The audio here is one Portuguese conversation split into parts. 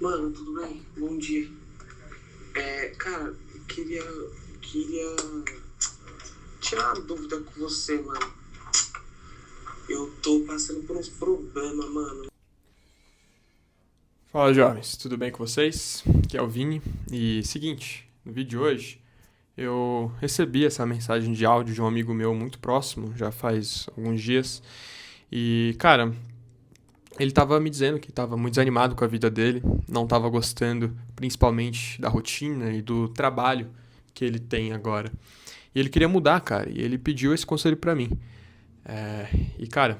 Mano, tudo bem? Bom dia. Cara, queria tirar uma dúvida com você, mano. Eu tô passando por uns problemas, mano. Fala, jovens, tudo bem com vocês? Aqui é o Vini. E seguinte, no vídeo de hoje eu recebi essa mensagem de áudio de um amigo meu muito próximo, já faz alguns dias. E, cara, ele tava me dizendo que tava muito desanimado com a vida dele, não tava gostando principalmente da rotina e do trabalho que ele tem agora. E ele queria mudar, cara, e ele pediu esse conselho pra mim. É, cara,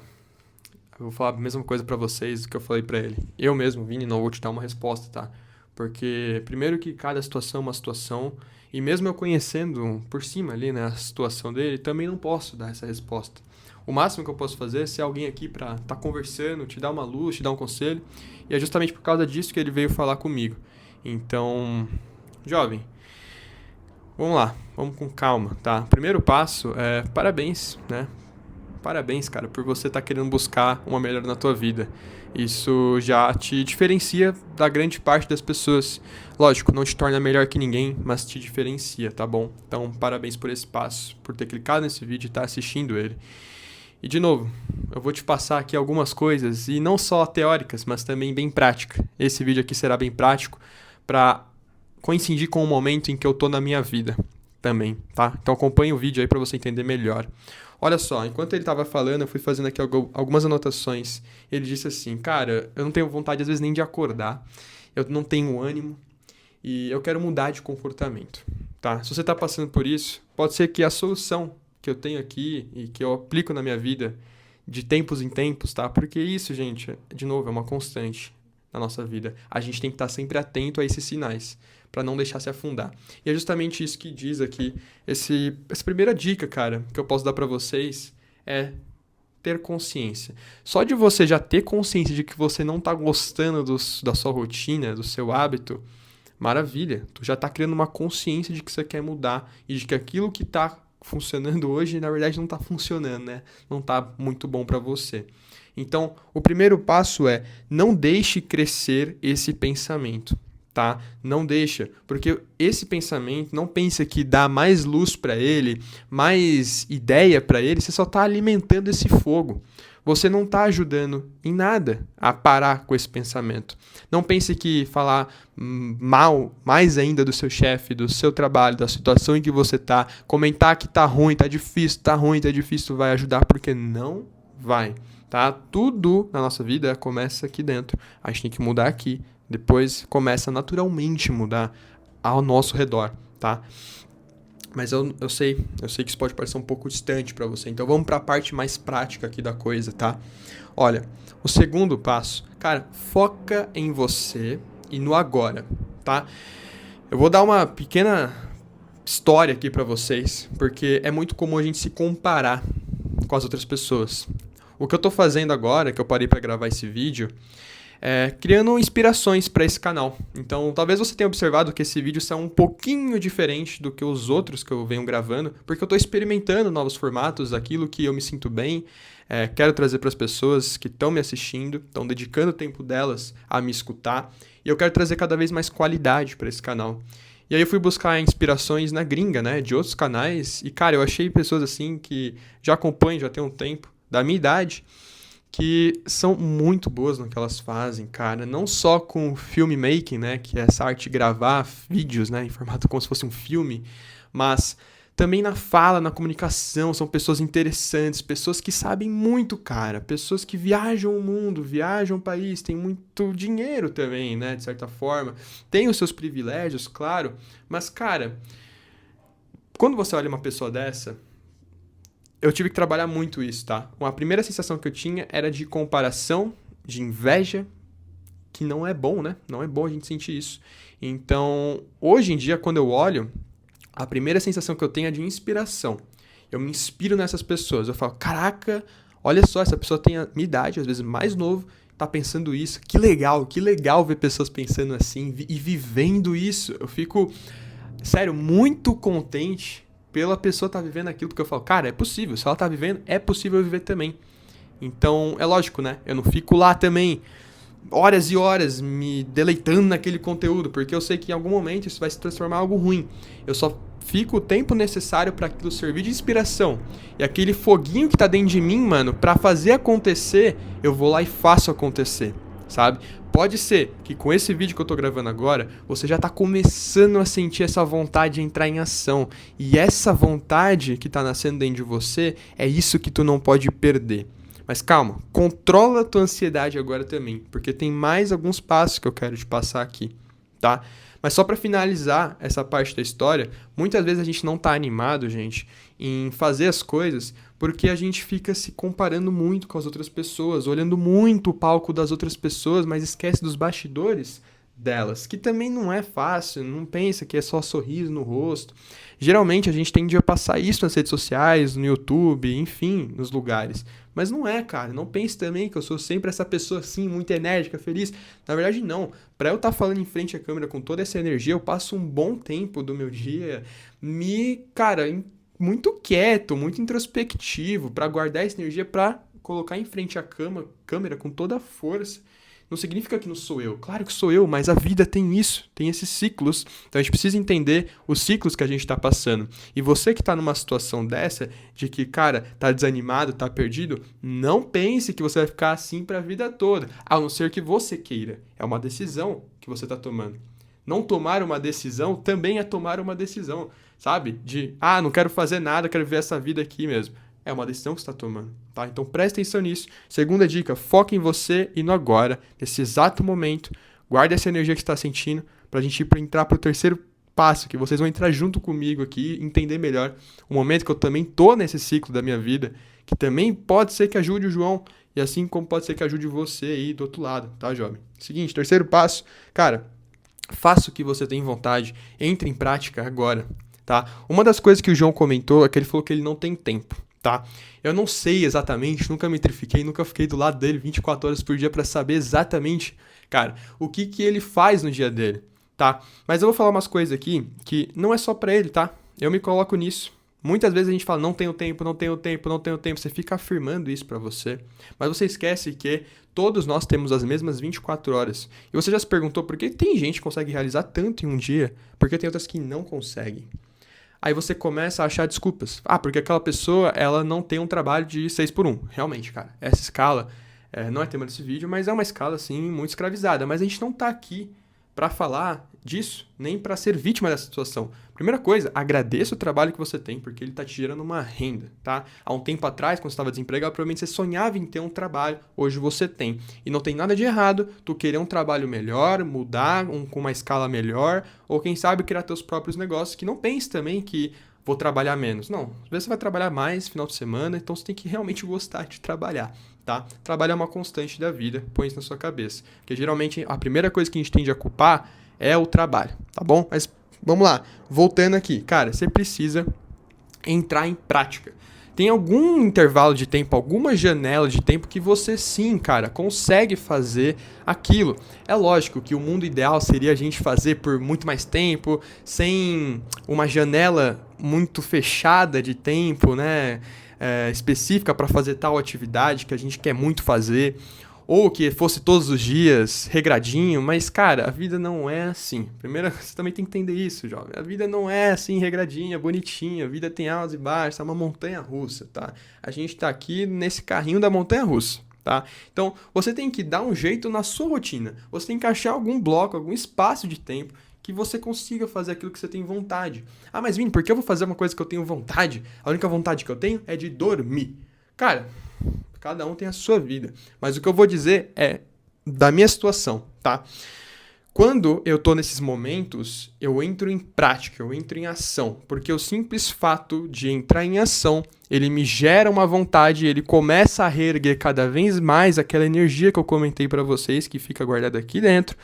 eu vou falar a mesma coisa pra vocês do que eu falei pra ele. Eu mesmo, Vini, não vou te dar uma resposta, tá? Porque, primeiro que cada situação é uma situação, e mesmo eu conhecendo por cima ali, né, a situação dele, também não posso dar essa resposta. O máximo que eu posso fazer é ser alguém aqui pra estar conversando, te dar uma luz, te dar um conselho, e é justamente por causa disso que ele veio falar comigo. Então, jovem, vamos lá, vamos com calma, tá? Primeiro passo é parabéns, né? Parabéns, cara, por você estar querendo buscar uma melhora na tua vida. Isso já te diferencia da grande parte das pessoas. Lógico, não te torna melhor que ninguém, mas te diferencia, tá bom? Então, parabéns por esse passo, por ter clicado nesse vídeo e estar assistindo ele. E de novo, eu vou te passar aqui algumas coisas, e não só teóricas, mas também bem prática. Esse vídeo aqui será bem prático para coincidir com o momento em que eu tô na minha vida também, tá? Então acompanhe o vídeo aí para você entender melhor. Olha só, enquanto ele estava falando, eu fui fazendo aqui algumas anotações. Ele disse assim, cara, eu não tenho vontade às vezes nem de acordar, eu não tenho ânimo e eu quero mudar de comportamento, tá? Se você está passando por isso, pode ser que a solução que eu tenho aqui e que eu aplico na minha vida de tempos em tempos, tá? Porque isso, gente, de novo, é uma constante na nossa vida. A gente tem que estar sempre atento a esses sinais, para não deixar se afundar. E é justamente isso que diz aqui, essa primeira dica, cara, que eu posso dar para vocês é ter consciência. Só de você já ter consciência de que você não tá gostando da sua rotina, do seu hábito, maravilha. Tu já tá criando uma consciência de que você quer mudar e de que aquilo que tá funcionando hoje, na verdade, não tá funcionando, né? Não tá muito bom para você. Então, o primeiro passo é não deixe crescer esse pensamento, tá? Não deixa, porque esse pensamento, não pensa que dá mais luz para ele, mais ideia para ele, você só tá alimentando esse fogo. Você não está ajudando em nada a parar com esse pensamento. Não pense que falar mal, mais ainda do seu chefe, do seu trabalho, da situação em que você está, comentar que tá ruim, tá difícil, vai ajudar, porque não vai, tá? Tudo na nossa vida começa aqui dentro. A gente tem que mudar aqui. Depois começa naturalmente a mudar ao nosso redor, tá? Mas eu sei que isso pode parecer um pouco distante para você. Então vamos para a parte mais prática aqui da coisa, tá? Olha, o segundo passo, cara, foca em você e no agora, tá? Eu vou dar uma pequena história aqui para vocês, porque é muito comum a gente se comparar com as outras pessoas. O que eu tô fazendo agora, que eu parei para gravar esse vídeo, criando inspirações para esse canal. Então, talvez você tenha observado que esse vídeo está um pouquinho diferente do que os outros que eu venho gravando, porque eu estou experimentando novos formatos, aquilo que eu me sinto bem, quero trazer para as pessoas que estão me assistindo, estão dedicando o tempo delas a me escutar, e eu quero trazer cada vez mais qualidade para esse canal. E aí eu fui buscar inspirações na gringa, né, de outros canais, e cara, eu achei pessoas assim que já acompanham, já tem um tempo, da minha idade, que são muito boas no que elas fazem, cara. Não só com filmmaking, né, que é essa arte de gravar vídeos, né, em formato como se fosse um filme, mas também na fala, na comunicação, são pessoas interessantes, pessoas que sabem muito, cara, pessoas que viajam o mundo, viajam o país, têm muito dinheiro também, né, de certa forma, tem os seus privilégios, claro, mas, cara, quando você olha uma pessoa dessa, eu tive que trabalhar muito isso, tá? A primeira sensação que eu tinha era de comparação, de inveja, que não é bom, né? Não é bom a gente sentir isso. Então, hoje em dia, quando eu olho, a primeira sensação que eu tenho é de inspiração. Eu me inspiro nessas pessoas. Eu falo, caraca, olha só, essa pessoa tem a minha idade, às vezes mais novo, tá pensando isso. Que legal ver pessoas pensando assim e vivendo isso. Eu fico, sério, muito contente pela pessoa estar vivendo aquilo, porque eu falo, cara, é possível. Se ela tá vivendo, é possível eu viver também. Então, é lógico, né? Eu não fico lá também horas e horas me deleitando naquele conteúdo, porque eu sei que em algum momento isso vai se transformar em algo ruim. Eu só fico o tempo necessário para aquilo servir de inspiração. E aquele foguinho que tá dentro de mim, mano, para fazer acontecer, eu vou lá e faço acontecer, sabe? Pode ser que com esse vídeo que eu tô gravando agora, você já tá começando a sentir essa vontade de entrar em ação. E essa vontade que tá nascendo dentro de você, é isso que tu não pode perder. Mas calma, controla a tua ansiedade agora também, porque tem mais alguns passos que eu quero te passar aqui, tá? Mas só para finalizar essa parte da história, muitas vezes a gente não tá animado, gente, em fazer as coisas porque a gente fica se comparando muito com as outras pessoas, olhando muito o palco das outras pessoas, mas esquece dos bastidores delas, que também não é fácil, não pensa que é só sorriso no rosto. Geralmente a gente tende a passar isso nas redes sociais, no YouTube, enfim, nos lugares. Mas não é, cara. Não pense também que eu sou sempre essa pessoa assim, muito enérgica, feliz. Na verdade, não. Pra eu estar falando em frente à câmera com toda essa energia, eu passo um bom tempo do meu dia muito quieto, muito introspectivo, pra guardar essa energia pra colocar em frente à câmera com toda a força. Não significa que não sou eu. Claro que sou eu, mas a vida tem isso, tem esses ciclos. Então a gente precisa entender os ciclos que a gente está passando. E você que está numa situação dessa, de que, cara, tá desanimado, tá perdido, não pense que você vai ficar assim para a vida toda, a não ser que você queira. É uma decisão que você está tomando. Não tomar uma decisão também é tomar uma decisão, sabe? Não quero fazer nada, quero viver essa vida aqui mesmo. É uma decisão que você está tomando, tá? Então presta atenção nisso. Segunda dica, foca em você e no agora, nesse exato momento. Guarda essa energia que você está sentindo para a gente entrar para o terceiro passo, que vocês vão entrar junto comigo aqui e entender melhor o momento que eu também tô nesse ciclo da minha vida, que também pode ser que ajude o João, e assim como pode ser que ajude você aí do outro lado, tá, jovem? Seguinte, terceiro passo, cara, faça o que você tem vontade, entre em prática agora, tá? Uma das coisas que o João comentou é que ele falou que ele não tem tempo. Tá? Eu não sei exatamente, nunca me metrifiquei, nunca fiquei do lado dele 24 horas por dia para saber exatamente, cara, o que ele faz no dia dele, tá? Mas eu vou falar umas coisas aqui que não é só para ele, tá? Eu me coloco nisso. Muitas vezes a gente fala, não tenho tempo, não tenho tempo, não tenho tempo. Você fica afirmando isso para você, mas você esquece que todos nós temos as mesmas 24 horas. E você já se perguntou por que tem gente que consegue realizar tanto em um dia, porque tem outras que não conseguem. Aí você começa a achar desculpas. Porque aquela pessoa, ela não tem um trabalho de 6x1. Realmente, cara, essa escala não é tema desse vídeo, mas é uma escala, assim, muito escravizada. Mas a gente não tá aqui para falar disso, nem para ser vítima dessa situação. Primeira coisa, agradeça o trabalho que você tem, porque ele tá te gerando uma renda, tá? Há um tempo atrás, quando você estava desempregado, provavelmente você sonhava em ter um trabalho, hoje você tem. E não tem nada de errado tu querer um trabalho melhor, mudar com uma escala melhor, ou quem sabe criar teus próprios negócios, que não pense também que vou trabalhar menos. Não, às vezes você vai trabalhar mais final de semana, então você tem que realmente gostar de trabalhar, tá? Trabalho é uma constante da vida, põe isso na sua cabeça. Porque geralmente a primeira coisa que a gente tende a culpar é o trabalho, tá bom? Mas vamos lá, voltando aqui. Cara, você precisa entrar em prática. Tem algum intervalo de tempo, alguma janela de tempo que você sim, cara, consegue fazer aquilo. É lógico que o mundo ideal seria a gente fazer por muito mais tempo, sem uma janela muito fechada de tempo, né, específica para fazer tal atividade que a gente quer muito fazer. Ou que fosse todos os dias, regradinho, mas, cara, a vida não é assim. Primeiro, você também tem que entender isso, jovem. A vida não é assim, regradinha, bonitinha. A vida tem altos e baixos, é uma montanha-russa, tá? A gente tá aqui nesse carrinho da montanha-russa, tá? Então, você tem que dar um jeito na sua rotina. Você tem que achar algum bloco, algum espaço de tempo que você consiga fazer aquilo que você tem vontade. Mas Vini, por que eu vou fazer uma coisa que eu tenho vontade? A única vontade que eu tenho é de dormir. Cara, cada um tem a sua vida. Mas o que eu vou dizer é da minha situação, tá? Quando eu tô nesses momentos, eu entro em prática, eu entro em ação. Porque o simples fato de entrar em ação, ele me gera uma vontade, ele começa a reerguer cada vez mais aquela energia que eu comentei pra vocês, que fica guardada aqui dentro,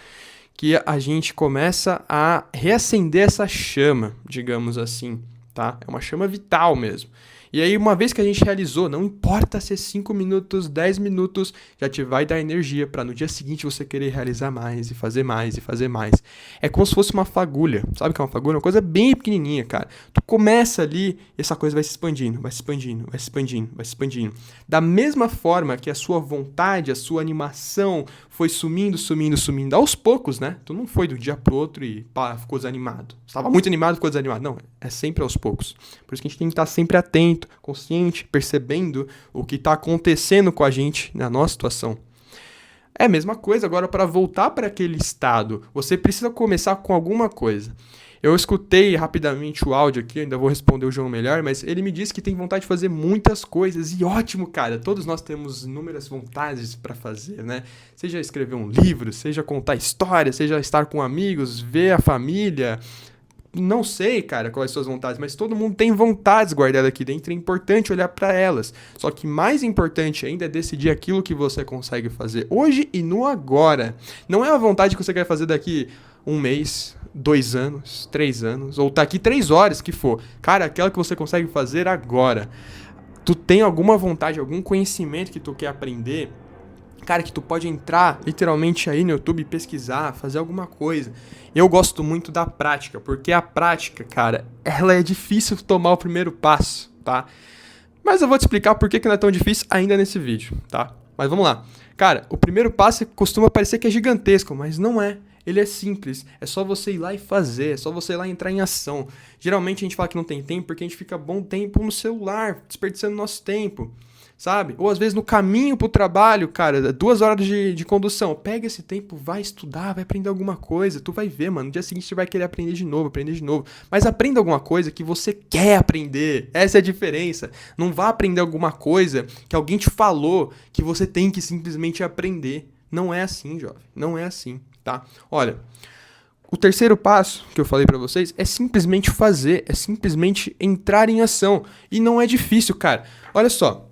que a gente começa a reacender essa chama, digamos assim, tá? É uma chama vital mesmo. E aí, uma vez que a gente realizou, não importa se é 5 minutos, 10 minutos, já te vai dar energia para no dia seguinte você querer realizar mais e fazer mais e fazer mais. É como se fosse uma fagulha. Sabe o que é uma fagulha? Uma coisa bem pequenininha, cara. Tu começa ali e essa coisa vai se expandindo, vai se expandindo, vai se expandindo, vai se expandindo. Da mesma forma que a sua vontade, a sua animação foi sumindo, sumindo, sumindo. Aos poucos, né? Tu não foi do dia pro outro e pá, ficou desanimado. Você estava muito animado, ficou desanimado. Não, é sempre aos poucos. Por isso que a gente tem que estar sempre atento, consciente, percebendo o que está acontecendo com a gente na nossa situação. É a mesma coisa agora para voltar para aquele estado. Você precisa começar com alguma coisa. Eu escutei rapidamente o áudio aqui, ainda vou responder o João melhor, mas ele me disse que tem vontade de fazer muitas coisas. E ótimo, cara. Todos nós temos inúmeras vontades para fazer, né? Seja escrever um livro, seja contar história, seja estar com amigos, ver a família. Não sei, cara, quais são as suas vontades, mas todo mundo tem vontades guardadas aqui dentro, é importante olhar para elas. Só que mais importante ainda é decidir aquilo que você consegue fazer hoje e no agora. Não é a vontade que você quer fazer daqui um mês, 2 anos, 3 anos, ou daqui 3 horas que for. Cara, aquela que você consegue fazer agora. Tu tem alguma vontade, algum conhecimento que tu quer aprender, cara, que tu pode entrar literalmente aí no YouTube, pesquisar, fazer alguma coisa. Eu gosto muito da prática, porque a prática, cara, ela é difícil tomar o primeiro passo, tá? Mas eu vou te explicar por que não é tão difícil ainda nesse vídeo, tá? Mas vamos lá. Cara, o primeiro passo costuma parecer que é gigantesco, mas não é. Ele é simples, é só você ir lá e fazer, é só você ir lá e entrar em ação. Geralmente a gente fala que não tem tempo porque a gente fica bom tempo no celular, desperdiçando nosso tempo. Sabe? Ou às vezes no caminho pro trabalho, cara, 2 horas de condução. Pega esse tempo, vai estudar, vai aprender alguma coisa. Tu vai ver, mano. No dia seguinte você vai querer aprender de novo, aprender de novo. Mas aprenda alguma coisa que você quer aprender. Essa é a diferença. Não vá aprender alguma coisa que alguém te falou que você tem que simplesmente aprender. Não é assim, jovem. Não é assim, tá? Olha, o terceiro passo que eu falei pra vocês é simplesmente fazer. É simplesmente entrar em ação. E não é difícil, cara. Olha só.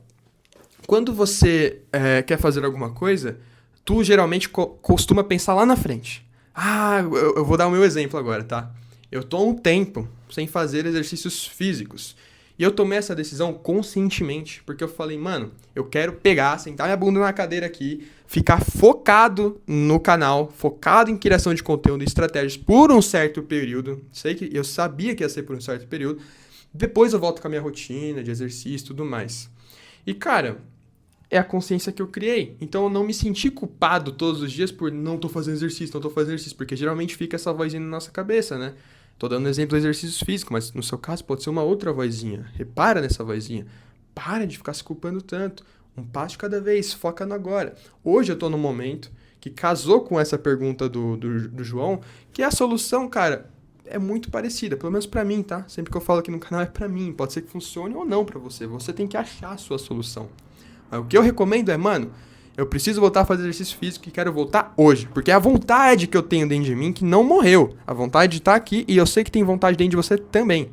Quando você quer fazer alguma coisa, tu geralmente costuma pensar lá na frente. Ah, eu vou dar o meu exemplo agora, tá? Eu tô há um tempo sem fazer exercícios físicos. E eu tomei essa decisão conscientemente, porque eu falei, mano, eu quero pegar, sentar minha bunda na cadeira aqui, ficar focado no canal, focado em criação de conteúdo e estratégias por um certo período. Eu sabia que ia ser por um certo período. Depois eu volto com a minha rotina de exercício e tudo mais. E, cara, é a consciência que eu criei. Então eu não me senti culpado todos os dias por não tô fazendo exercício, porque geralmente fica essa vozinha na nossa cabeça, né? Tô dando exemplo de exercícios físicos, mas no seu caso pode ser uma outra vozinha. Repara nessa vozinha. Para de ficar se culpando tanto. Um passo de cada vez, foca no agora. Hoje eu tô num momento que casou com essa pergunta do João, que a solução, cara, é muito parecida, pelo menos pra mim, tá? Sempre que eu falo aqui no canal é pra mim. Pode ser que funcione ou não pra você. Você tem que achar a sua solução. Mas o que eu recomendo é, mano, eu preciso voltar a fazer exercício físico e quero voltar hoje. Porque é a vontade que eu tenho dentro de mim que não morreu. A vontade de estar aqui e eu sei que tem vontade dentro de você também.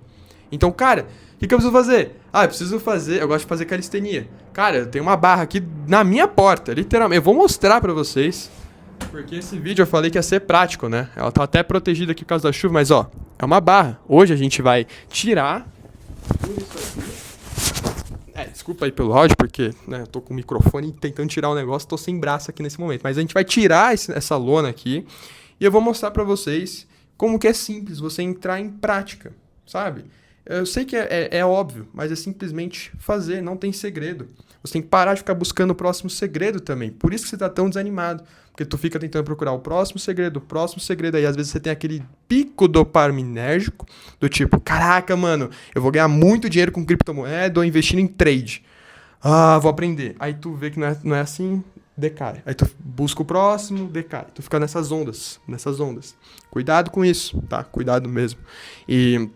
Então, cara, o que eu preciso fazer? Eu gosto de fazer calistenia. Cara, eu tenho uma barra aqui na minha porta, literalmente. Eu vou mostrar pra vocês, porque esse vídeo eu falei que ia ser prático, né? Ela tá até protegida aqui por causa da chuva, mas ó, é uma barra. Hoje a gente vai tirar tudo isso aqui. Desculpa aí pelo áudio, porque né, eu tô com o microfone tentando tirar o negócio, tô sem braço aqui nesse momento. Mas a gente vai tirar essa lona aqui e eu vou mostrar pra vocês como que é simples você entrar em prática, sabe? Eu sei que é óbvio, mas é simplesmente fazer, não tem segredo. Você tem que parar de ficar buscando o próximo segredo também. Por isso que você tá tão desanimado. Porque tu fica tentando procurar o próximo segredo, aí às vezes você tem aquele pico dopaminérgico do tipo, caraca, mano, eu vou ganhar muito dinheiro com criptomoeda ou investindo em trade. Ah, vou aprender. Aí tu vê que não é assim, decai. Aí tu busca o próximo, decai. Tu fica nessas ondas. Cuidado com isso, tá? Cuidado mesmo. E,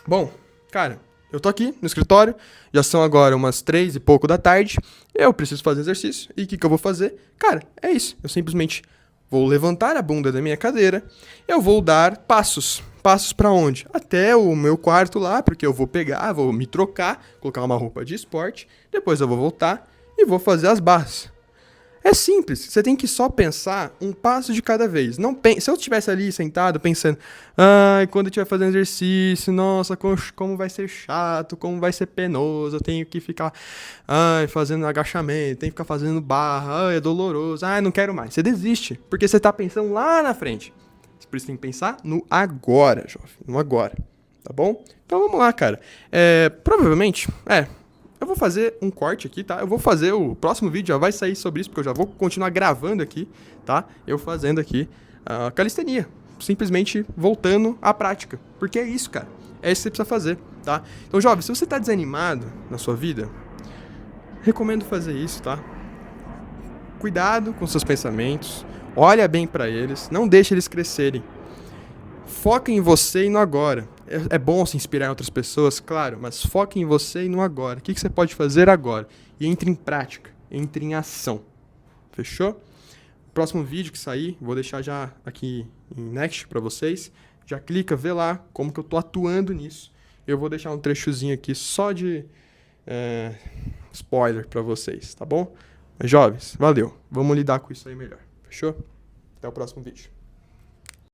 bom, cara, eu tô aqui no escritório, já são agora umas 3 e pouco da tarde, eu preciso fazer exercício, e o que eu vou fazer? Cara, é isso, eu simplesmente vou levantar a bunda da minha cadeira, eu vou dar passos pra onde? Até o meu quarto lá, porque eu vou me trocar, colocar uma roupa de esporte, depois eu vou voltar e vou fazer as barras. É simples, você tem que só pensar um passo de cada vez. Não Se eu estivesse ali sentado pensando, ai, quando eu estiver fazendo exercício, nossa, como vai ser chato, como vai ser penoso, eu tenho que ficar, ai, fazendo agachamento, tenho que ficar fazendo barra, ai, é doloroso, ai, não quero mais. Você desiste, porque você tá pensando lá na frente. Por isso tem que pensar no agora, jovem, no agora, tá bom? Então vamos lá, cara. Provavelmente, eu vou fazer um corte aqui, tá? Eu vou fazer o próximo vídeo, já vai sair sobre isso, porque eu já vou continuar gravando aqui, tá? Eu fazendo aqui a calistenia. Simplesmente voltando à prática. Porque é isso, cara. É isso que você precisa fazer, tá? Então, jovem, se você tá desanimado na sua vida, recomendo fazer isso, tá? Cuidado com seus pensamentos. Olha bem pra eles. Não deixe eles crescerem. Foca em você e no agora. É bom se inspirar em outras pessoas, claro, mas foca em você e no agora. O que você pode fazer agora? E entre em prática, entre em ação. Fechou? Próximo vídeo que sair, vou deixar já aqui em Next pra vocês. Já clica, vê lá como que eu tô atuando nisso. Eu vou deixar um trechozinho aqui só de spoiler pra vocês, tá bom? Mas, jovens, valeu. Vamos lidar com isso aí melhor. Fechou? Até o próximo vídeo.